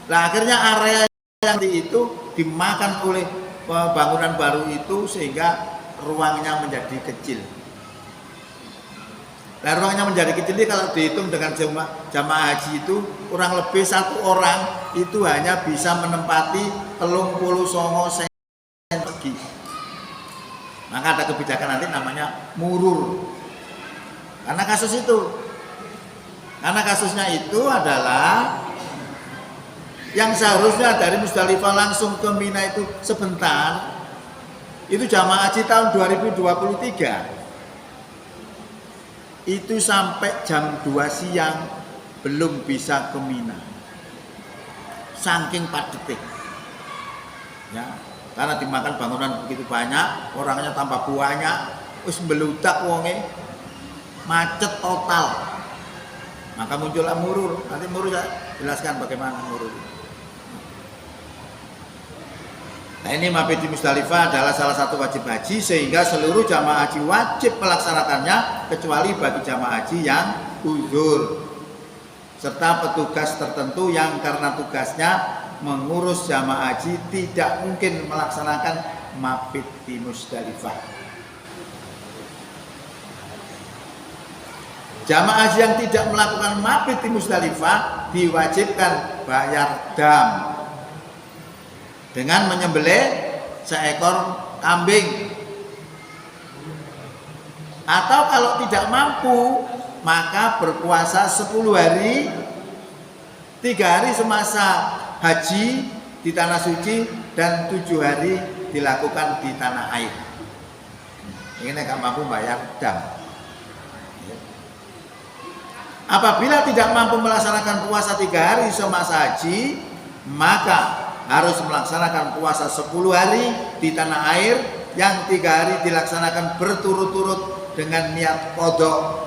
Nah, akhirnya area yang itu dimakan oleh bangunan baru itu sehingga ruangnya menjadi kecil. Nah, ruangnya menjadi kecil ini kalau dihitung dengan jamaah haji itu kurang lebih 1 orang itu hanya bisa menempati 39 segi. Maka ada kebijakan nanti namanya murur. Karena kasus itu. Karena kasusnya itu adalah yang seharusnya dari Musdalifah langsung ke Mina itu sebentar, itu jamaah haji tahun 2023 itu sampai jam 2 siang belum bisa ke Mina. saking padatnya. Ya, karena dimakan bangunan begitu banyak, orangnya tambah banyak, wis beludak wonge, macet total. Maka muncullah murur. Nanti murur saya jelaskan bagaimana murur. Nah, ini mabit di Musdalifah adalah salah satu wajib haji, sehingga seluruh jamaah haji wajib melaksanakannya kecuali bagi jamaah haji yang uzur serta petugas tertentu yang karena tugasnya mengurus jamaah haji tidak mungkin melaksanakan mabit di Musdalifah. Jamaah haji yang tidak melakukan mabit di Musdalifah diwajibkan bayar dam dengan menyembelih seekor kambing, atau kalau tidak mampu maka berpuasa 10 hari, 3 hari semasa haji di tanah suci dan 7 hari dilakukan di tanah air. Ini nggak mampu bayar dam. Apabila tidak mampu melaksanakan puasa 3 hari semasa haji, maka harus melaksanakan puasa 10 hari di tanah air, yang 3 hari dilaksanakan berturut-turut dengan niat qadha.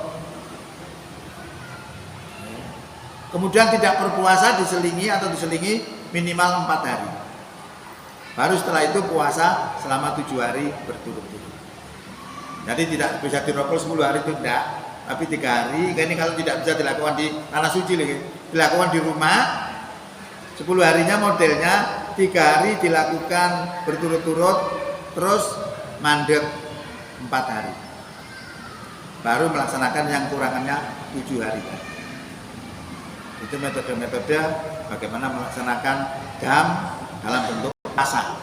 Kemudian tidak berpuasa diselingi minimal 4 hari. Baru setelah itu puasa selama 7 hari berturut-turut. Jadi tidak bisa dirokok 10 hari itu tidak, tapi 3 hari. Ini kalau tidak bisa dilakukan di tanah suci lagi, dilakukan di rumah. 10 harinya modelnya 3 hari dilakukan berturut-turut, terus mandek 4 hari. Baru melaksanakan yang kurangannya 7 hari. Itu metode-metode bagaimana melaksanakan dam dalam bentuk puasa.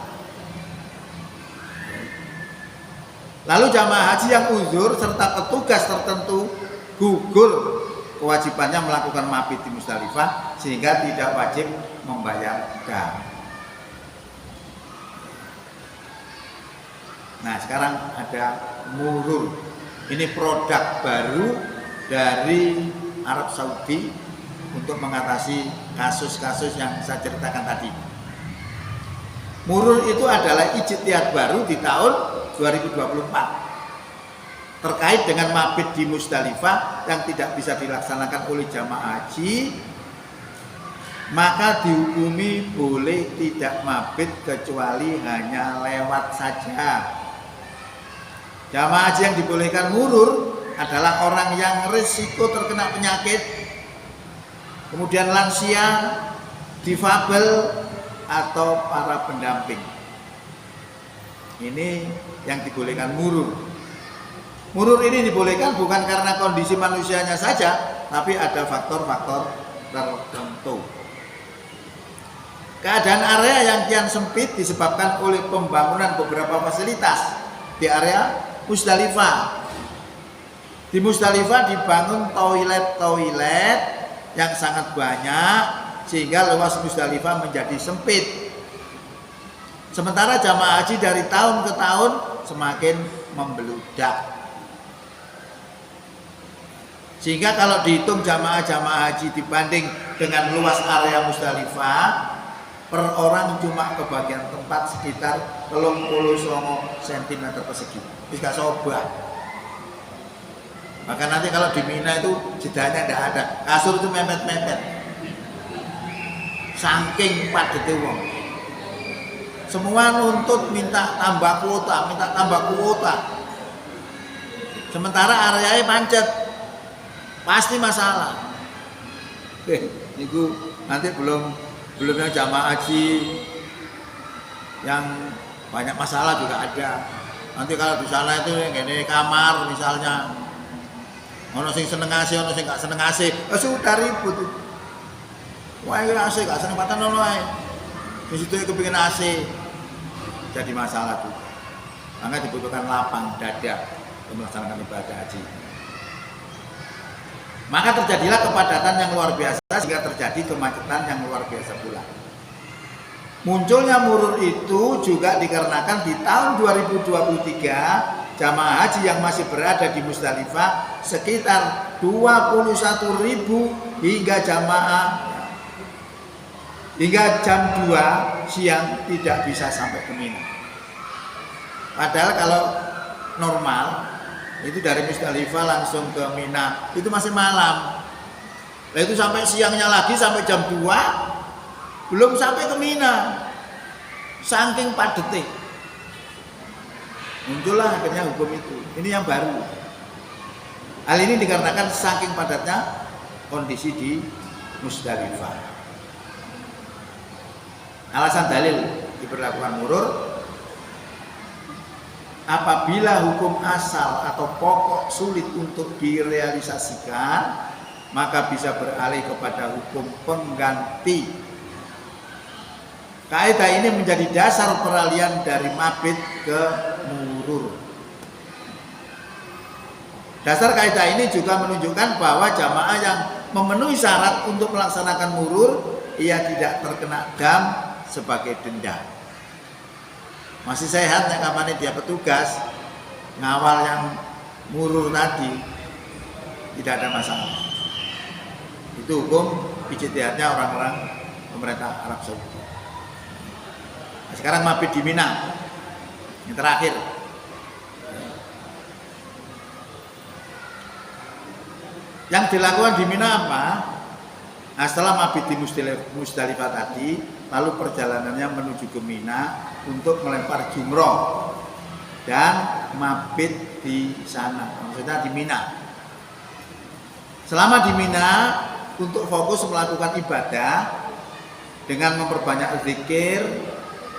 Lalu jamaah haji yang uzur serta petugas tertentu gugur kewajibannya melakukan mabit di Musdalifah sehingga tidak wajib membayar dam. Nah, sekarang ada murur. Ini produk baru dari Arab Saudi untuk mengatasi kasus-kasus yang saya ceritakan tadi. Murur itu adalah ijtihad baru di tahun 2024 terkait dengan mabit di Musdalifah yang tidak bisa dilaksanakan oleh jamaah haji, maka dihukumi boleh tidak mabit kecuali hanya lewat saja. Jamaah haji yang dibolehkan murur adalah orang yang risiko terkena penyakit, kemudian lansia, difabel, atau para pendamping. Ini yang dibolehkan murur. Murur ini dibolehkan bukan karena kondisi manusianya saja, tapi ada faktor-faktor tertentu. Keadaan area yang kian sempit disebabkan oleh pembangunan beberapa fasilitas di area Musdalifah. Di Musdalifah dibangun toilet-toilet yang sangat banyak sehingga luas Musdalifah menjadi sempit. Sementara jamaah haji dari tahun ke tahun semakin membeludak. Sehingga kalau dihitung jamaah haji dibanding dengan luas area Musdalifah, per orang cuma kebagian tempat sekitar 39 cm persegi. Bisa sobah. Maka nanti kalau di Mina itu jedanya tidak ada, kasur itu mepet-mepet. Saking padatnya wong. Semua nuntut minta tambah kuota. Sementara areanya pancet, pasti masalah. Niku nanti belum yang jamaah haji yang banyak masalah juga ada. Nanti kalau di sana itu ini kamar misalnya, ono sing seneng AC, ono sing gak seneng AC, sudah ribut. Wah, ini AC gak seneng patan ono ae. Di situ kepengin AC. Jadi masalah tuh. Maka dibutuhkan lapang dada untuk melaksanakan ibadah haji. Maka terjadilah kepadatan yang luar biasa sehingga terjadi kemacetan yang luar biasa pula. Munculnya murur itu juga dikarenakan di tahun 2023 jamaah haji yang masih berada di Musdalifah sekitar 21.000 hingga jamaah hingga jam 2 siang tidak bisa sampai ke Mina. Padahal kalau normal itu dari Musdalifah langsung ke Mina itu masih malam. Nah itu sampai siangnya lagi sampai jam 2 belum sampai ke Mina. Saking padatnya. Muncullah akhirnya hukum itu. Ini yang baru. Hal ini dikarenakan saking padatnya kondisi di Musdalifah. Alasan dalil diberlakukan murur apabila hukum asal atau pokok sulit untuk direalisasikan, maka bisa beralih kepada hukum pengganti. Kaidah ini menjadi dasar peralihan dari mabit ke murur. Dasar kaidah ini juga menunjukkan bahwa jamaah yang memenuhi syarat untuk melaksanakan murur, ia tidak terkena dam sebagai denda. Masih sehat yang kapan dia petugas ngawal yang murur tadi, tidak ada masalah. Itu hukum ijtihadnya orang-orang pemerintah Arab Saudi. Nah, sekarang mabit di Mina yang terakhir. Yang dilakukan di Mina apa? Nah, setelah mabit di Musdalifah tadi, lalu perjalanannya menuju ke Mina untuk melempar jumroh dan mabit di sana, maksudnya di Mina. Selama di Mina untuk fokus melakukan ibadah dengan memperbanyak zikir,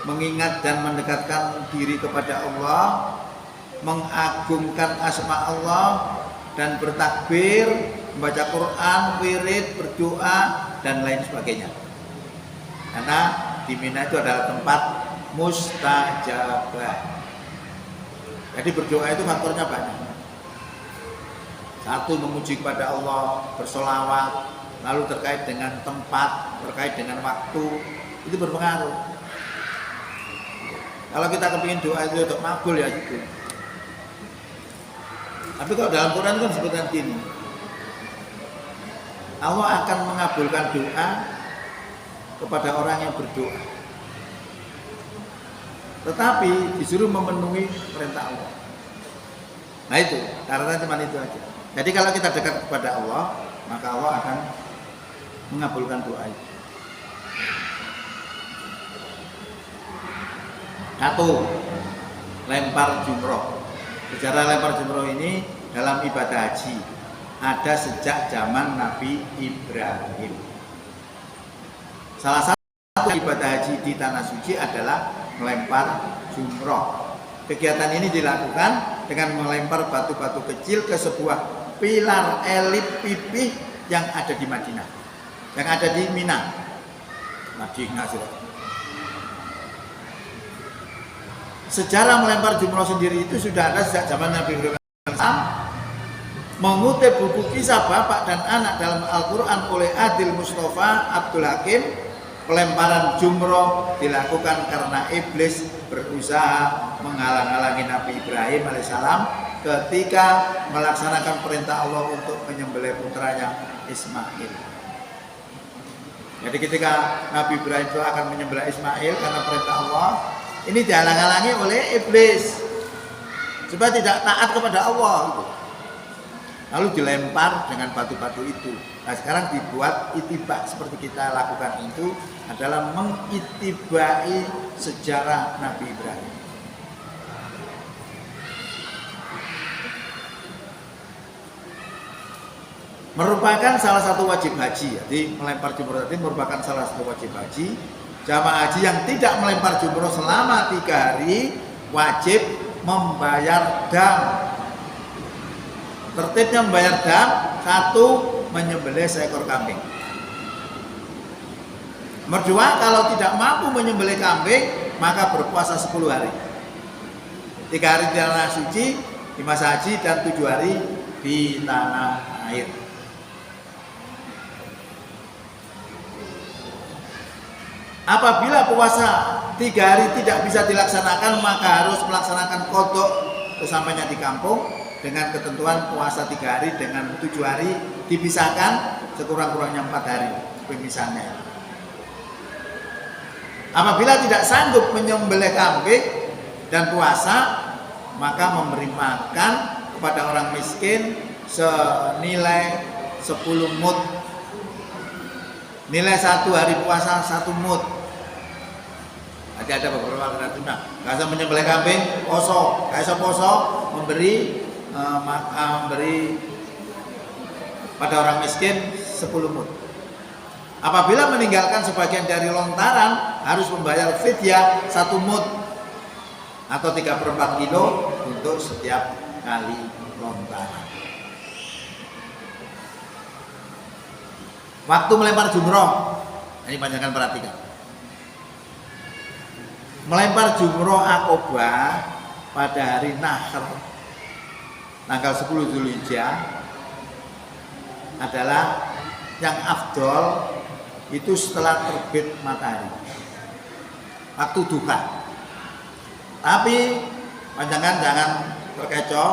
mengingat dan mendekatkan diri kepada Allah, mengagungkan asma Allah dan bertakbir, membaca Quran, wirid, berdoa dan lain sebagainya. Karena di Mina itu adalah tempat mustajabah. Jadi berdoa itu faktornya banyak. Satu, memuji kepada Allah, bersolawat, lalu terkait dengan tempat, terkait dengan waktu, itu berpengaruh. Kalau kita kepingin doa itu untuk makbul ya gitu. Tapi kalau dalam Quran kan disebutkan gini, Allah akan mengabulkan doa kepada orang yang berdoa, tetapi disuruh memenuhi perintah Allah. Nah itu, karena cuma itu aja. Jadi kalau kita dekat kepada Allah, maka Allah akan mengabulkan doa itu. Satu, lempar jumroh. Sejarah lempar jumroh ini dalam ibadah haji ada sejak zaman Nabi Ibrahim. Salah satu ibadah haji di tanah suci adalah melempar jumroh. Kegiatan ini dilakukan dengan melempar batu-batu kecil ke sebuah pilar elip pipih yang ada di Madinah, yang ada di Mina. Madinah sudah. Sejarah melempar jumroh sendiri itu sudah ada sejak zaman Nabi Ibrahim. Mengutip buku kisah bapak dan anak dalam Al-Quran oleh Adil Mustafa Abdul Hakim, pelemparan jumroh dilakukan karena iblis berusaha menghalang-halangi Nabi Ibrahim alaihissalam ketika melaksanakan perintah Allah untuk menyembelih putranya Ismail. Jadi ketika Nabi Ibrahim itu akan menyembelih Ismail karena perintah Allah, ini dihalang-halangi oleh iblis supaya tidak taat kepada Allah gitu. Lalu dilempar dengan batu-batu itu. Nah sekarang dibuat itibak seperti kita lakukan itu adalah mengitibai sejarah Nabi Ibrahim. Merupakan salah satu wajib haji. Jadi melempar jumroh tadi merupakan salah satu wajib haji. Jamaah haji yang tidak melempar jumroh selama 3 hari wajib membayar dam. Tertibnya membayar dam, 1, menyembelih seekor kambing. Nomor 2, kalau tidak mampu menyembelih kambing, maka berpuasa 10 hari. 3 hari di tanah suci, di masa haji, dan 7 hari di tanah air. Apabila puasa 3 hari tidak bisa dilaksanakan, maka harus melaksanakan qodok sesampainya di kampung dengan ketentuan puasa 3 hari dengan 7 hari dipisahkan sekurang-kurangnya 4 hari pemisahnya. Apabila tidak sanggup menyembelih kambing dan puasa, maka memberi makan kepada orang miskin senilai 10 mud. Nilai 1 hari puasa 1 mud. Nanti ada beberapa alternatif. Gak usah menyembelih kambing, poso. Gak usah poso, memberi pada orang miskin 10 mud. Apabila meninggalkan sebagian dari lontaran, harus membayar fidyah 1 mud atau 3/4 kilo untuk setiap kali lontaran. Waktu melempar jumroh, ini panjangan perhatikan. Melempar jumroh akobah pada hari Nahr, tanggal 10 Zulhijjah adalah yang afdol itu setelah terbit matahari, waktu duha. Tapi panjangan jangan terkecoh,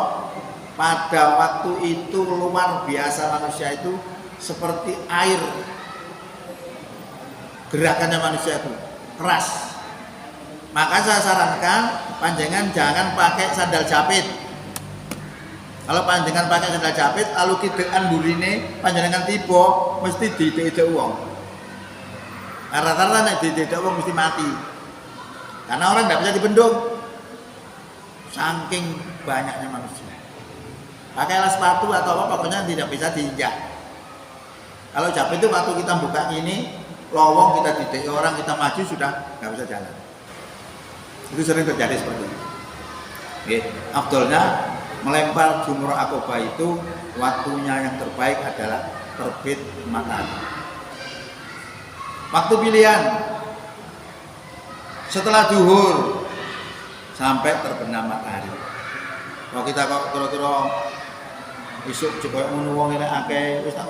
pada waktu itu luar biasa manusia itu seperti air, gerakannya manusia itu keras. Maka saya sarankan panjangan jangan pakai sandal jepit. Kalau panjangan pakai sandal jepit, lalu kidekan burine panjangan tiba mesti didek uang. Rata-rata nek didek uang mesti mati. Karena orang tidak bisa dibendung. Saking banyaknya manusia. Pakailah sepatu atau apa, pokoknya tidak bisa diinjak. Kalau jepit itu waktu kita buka ini, lowong kita didek orang, kita maju sudah nggak bisa jalan. Itu sering terjadi seperti itu. Oke, afdolnya melempar jumroh akobah itu waktunya yang terbaik adalah terbit matahari. Waktu pilihan setelah zuhur sampai terbenam matahari. Kalau kita kok kira-kira isuk jek koyo ngono wong ini akeh wis tak